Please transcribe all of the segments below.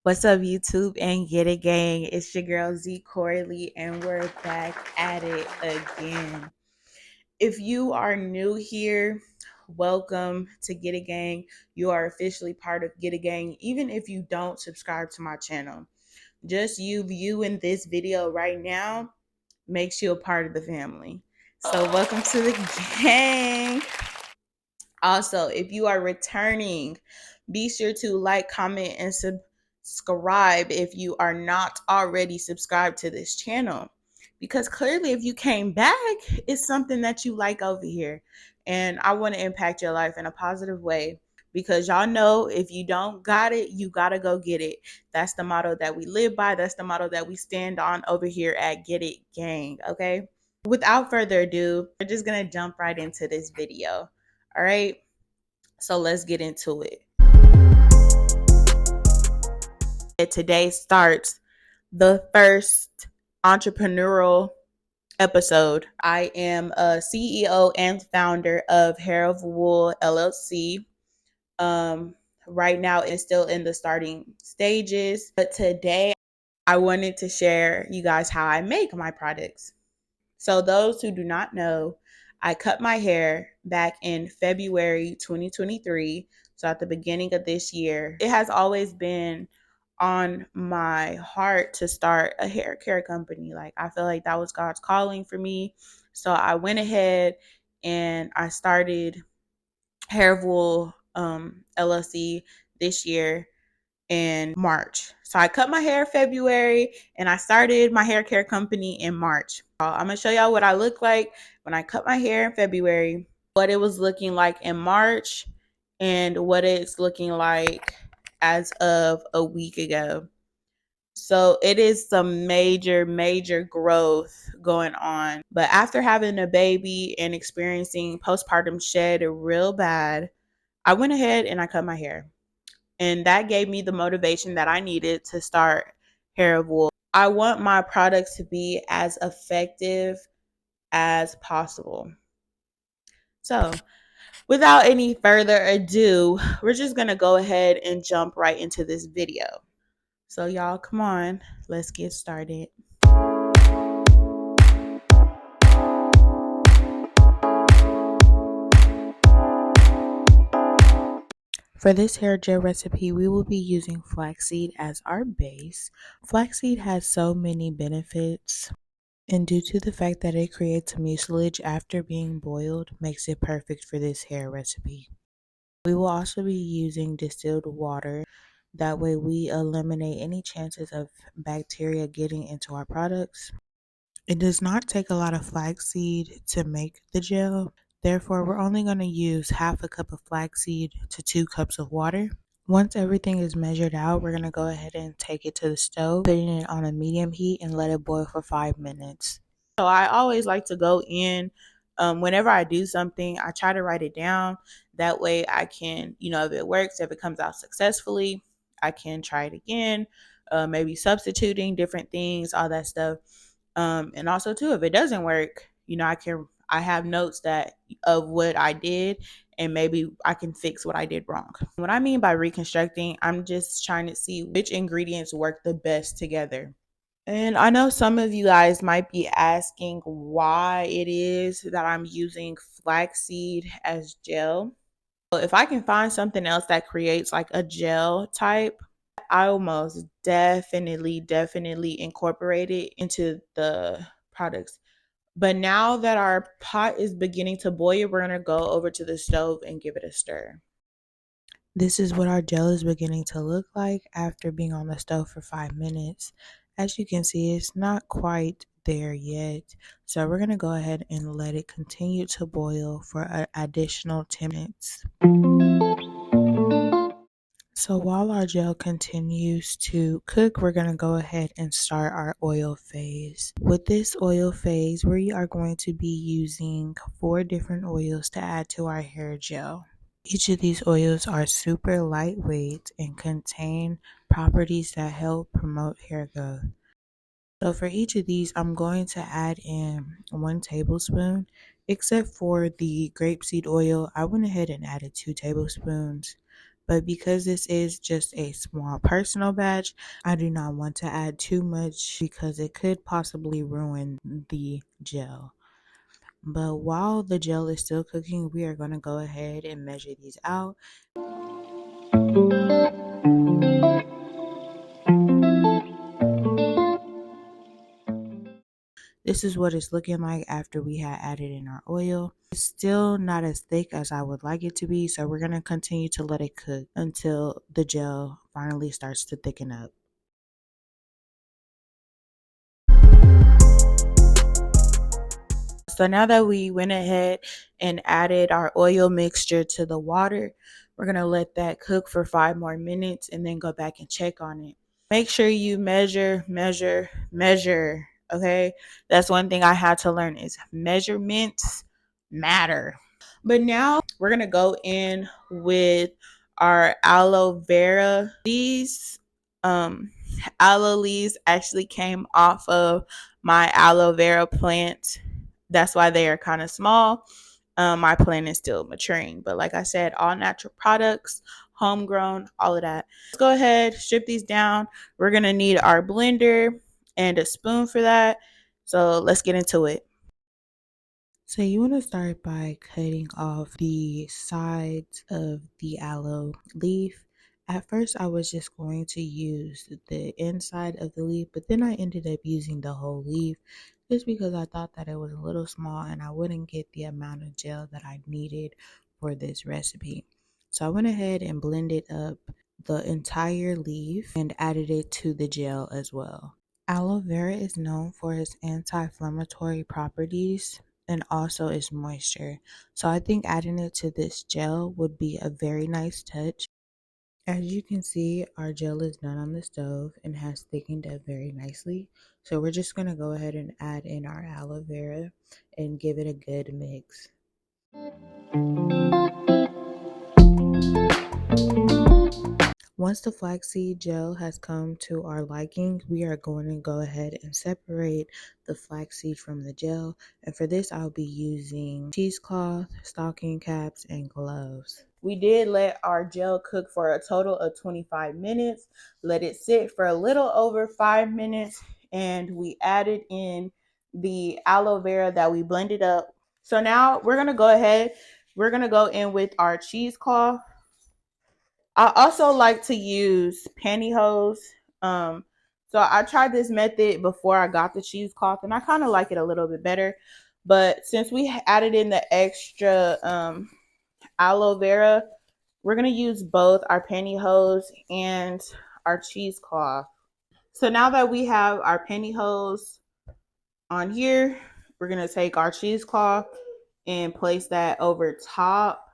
What's up, YouTube and Get It Gang? It's your girl Z Corley, and we're back at it again. If you are new here, welcome to Get It Gang. You are officially part of Get It Gang, even if you don't subscribe to my channel. Just you viewing this video right now makes you a part of the family. So welcome to the gang. Also, if you are returning, be sure to like, comment, and subscribe if you are not already subscribed to this channel. Because clearly, if you came back, it's something that you like over here. And I want to impact your life in a positive way. Because y'all know if you don't got it, you got to go get it. That's the motto that we live by. That's the motto that we stand on over here at Get It Gang. Okay. Without further ado, we're just going to jump right into this video. All right, so let's get into it. Today starts the first entrepreneurial episode. I am a CEO and founder of Hair of Wool LLC. Right now it's still in the starting stages, but today I wanted to share you guys how I make my products. So those who do not know, I cut my hair back in February 2023. So at the beginning of this year, it has always been on my heart to start a hair care company. Like I feel like that was God's calling for me. So I went ahead and I started Hair of Wool LLC this year in March. So I cut my hair February and I started my hair care company in March. I'm gonna show y'all what I look like when I cut my hair in February, what it was looking like in March, and what it's looking like as of a week ago. So it is some major growth going on. But after having a baby and experiencing postpartum shed real bad, I went ahead and I cut my hair. And that gave me the motivation that I needed to start Hair of Wool. I want my products to be as effective as possible. So without any further ado, we're just going to go ahead and jump right into this video. So y'all, come on, let's get started. For this hair gel recipe, we will be using flaxseed as our base. Flaxseed has so many benefits, and due to the fact that it creates mucilage after being boiled, makes it perfect for this hair recipe. We will also be using distilled water. That way we eliminate any chances of bacteria getting into our products. It does not take a lot of flaxseed to make the gel. Therefore, we're only going to use half a cup of flaxseed to 2 cups of water. Once everything is measured out, we're going to go ahead and take it to the stove, putting it on a medium heat and let it boil for 5 minutes. So I always like to go in, whenever I do something, I try to write it down. That way I can, if it works, if it comes out successfully, I can try it again, maybe substituting different things, all that stuff. And also too, if it doesn't work, I have notes of what I did, and maybe I can fix what I did wrong. What I mean by reconstructing, I'm just trying to see which ingredients work the best together. And I know some of you guys might be asking why it is that I'm using flaxseed as gel. So if I can find something else that creates like a gel type, I almost definitely incorporate it into the products. But now that our pot is beginning to boil, we're going to go over to the stove and give it a stir. This is what our gel is beginning to look like after being on the stove for 5 minutes. As you can see, it's not quite there yet. So we're going to go ahead and let it continue to boil for an additional 10 minutes. So while our gel continues to cook, we're going to go ahead and start our oil phase. With this oil phase, we are going to be using 4 different oils to add to our hair gel. Each of these oils are super lightweight and contain properties that help promote hair growth. So for each of these, I'm going to add in 1 tablespoon, except for the grapeseed oil. I went ahead and added 2 tablespoons. But because this is just a small personal batch, I do not want to add too much because it could possibly ruin the gel. But while the gel is still cooking, we are going to go ahead and measure these out. This is what it's looking like after we had added in our oil. It's still not as thick as I would like it to be, so we're going to continue to let it cook until the gel finally starts to thicken up. So now that we went ahead and added our oil mixture to the water, we're going to let that cook for 5 more minutes and then go back and check on it. Make sure you measure, okay? That's one thing I had to learn is measurements matter. But now we're going to go in with our aloe vera. These aloe leaves actually came off of my aloe vera plant. That's why they are kind of small. My plant is still maturing, but like I said, all natural products, homegrown, all of that. Let's go ahead, strip these down. We're gonna need our blender and a spoon for that. So let's get into it. So you want to start by cutting off the sides of the aloe leaf. At first I was just going to use the inside of the leaf, but then I ended up using the whole leaf just because I thought that it was a little small and I wouldn't get the amount of gel that I needed for this recipe. So I went ahead and blended up the entire leaf and added it to the gel as well. Aloe vera is known for its anti-inflammatory properties and also its moisture. So I think adding it to this gel would be a very nice touch. As you can see, our gel is done on the stove and has thickened up very nicely. So we're just going to go ahead and add in our aloe vera and give it a good mix. Once the flaxseed gel has come to our liking, we are going to go ahead and separate the flaxseed from the gel. And for this, I'll be using cheesecloth, stocking caps, and gloves. We did let our gel cook for a total of 25 minutes. Let it sit for a little over 5 minutes. And we added in the aloe vera that we blended up. So now we're going to go ahead. We're going to go in with our cheesecloth. I also like to use pantyhose. So I tried this method before I got the cheesecloth, and I kind of like it a little bit better. But since we added in the extra aloe vera, we're gonna use both our pantyhose and our cheesecloth. So now that we have our pantyhose on here, we're gonna take our cheesecloth and place that over top.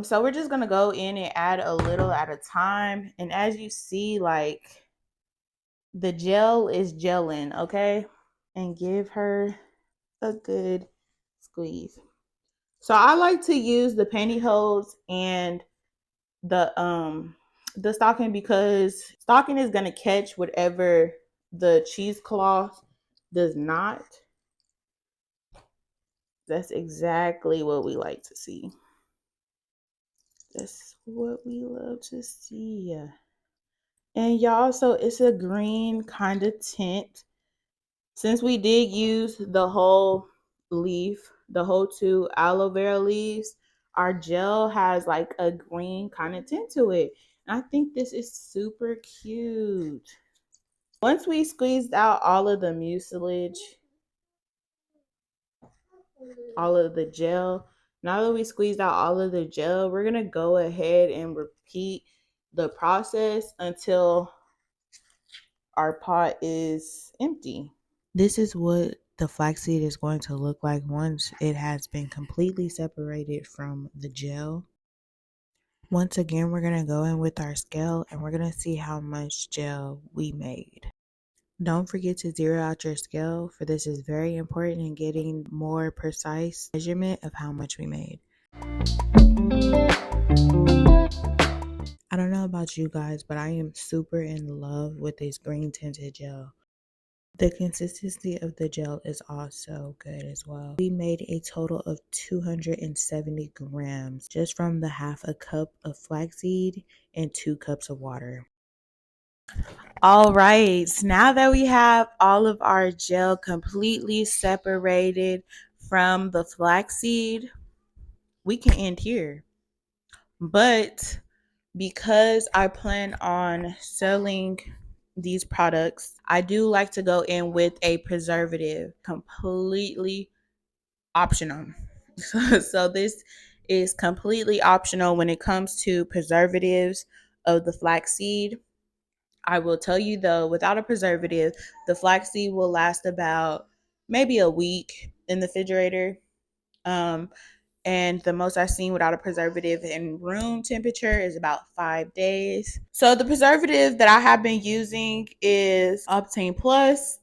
So we're just gonna go in and add a little at a time. And as you see, like the gel is gelling, okay? And give her a good squeeze. So I like to use the pantyhose and the stocking because stocking is gonna catch whatever the cheesecloth does not. That's exactly what we like to see. That's what we love to see. And y'all, so it's a green kind of tint. Since we did use the whole leaf, the whole 2 aloe vera leaves, our gel has like a green kind of tint to it. And I think this is super cute. Once we squeezed out all of the mucilage, all of the gel, now that we squeezed out all of the gel, we're going to go ahead and repeat the process until our pot is empty. This is what the flaxseed is going to look like once it has been completely separated from the gel. Once again, we're going to go in with our scale and we're going to see how much gel we made. Don't forget to zero out your scale, for this is very important in getting more precise measurement of how much we made. I I don't know about you guys, but I am super in love with this green tinted gel. The consistency of the gel is also good as well. We made a total of 270 grams just from the half a cup of flaxseed and 2 cups of water. All right, now that we have all of our gel completely separated from the flaxseed, we can end here. But because I plan on selling these products, I do like to go in with a preservative, completely optional. So this is completely optional when it comes to preservatives of the flaxseed. I will tell you though, without a preservative, the flaxseed will last about maybe a week in the refrigerator. Um, and the most I've seen without a preservative in room temperature is about 5 days. So the preservative that I have been using is Optane Plus.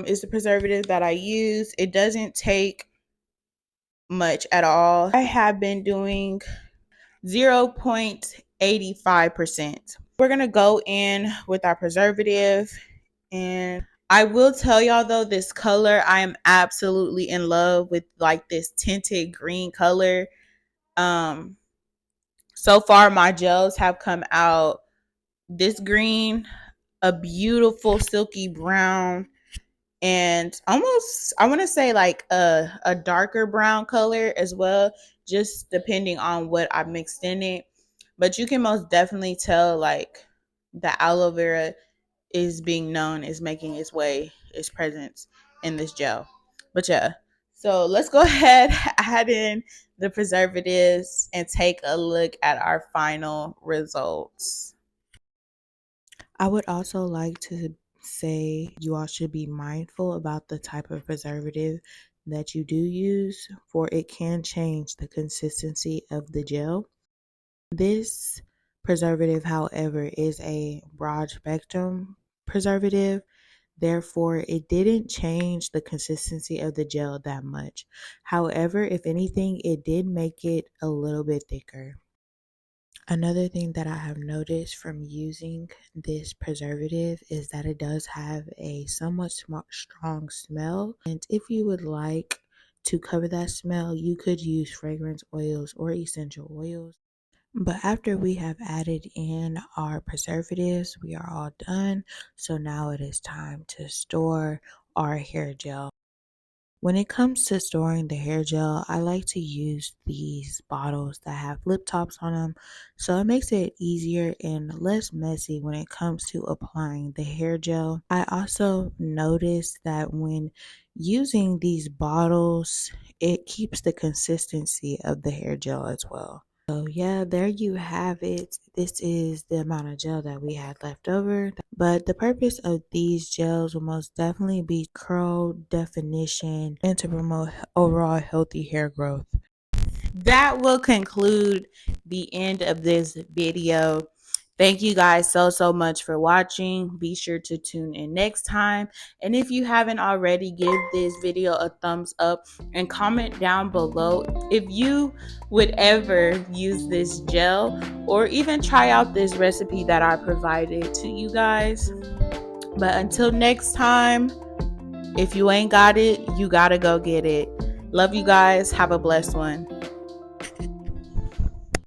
Is the preservative that I use. It doesn't take much at all. I have been doing 0.85%. We're gonna go in with our preservative, and I will tell y'all though, this color, I am absolutely in love with, like this tinted green color. So far my gels have come out this green, a beautiful silky brown, and almost, I want to say like a darker brown color as well, just depending on what I mixed in it. But you can most definitely tell like the aloe vera is being known, is making its presence in this gel. But yeah, so let's go ahead, add in the preservatives and take a look at our final results. I would also like to say you all should be mindful about the type of preservative that you do use, for it can change the consistency of the gel. This preservative, however, is a broad spectrum preservative. Therefore, it didn't change the consistency of the gel that much. However, if anything, it did make it a little bit thicker. Another thing that I have noticed from using this preservative is that it does have a somewhat strong smell. And if you would like to cover that smell, you could use fragrance oils or essential oils. But after we have added in our preservatives, we are all done. So now it is time to store our hair gel. When it comes to storing the hair gel, I like to use these bottles that have flip tops on them, so it makes it easier and less messy when it comes to applying the hair gel. I also noticed that when using these bottles, it keeps the consistency of the hair gel as well. So yeah, there you have it. This is the amount of gel that we had left over. But the purpose of these gels will most definitely be curl definition and to promote overall healthy hair growth. That will conclude the end of this video. Thank you guys so much for watching. Be sure to tune in next time. And if you haven't already, give this video a thumbs up and comment down below if you would ever use this gel or even try out this recipe that I provided to you guys. But until next time, if you ain't got it, you gotta go get it. Love you guys. Have a blessed one.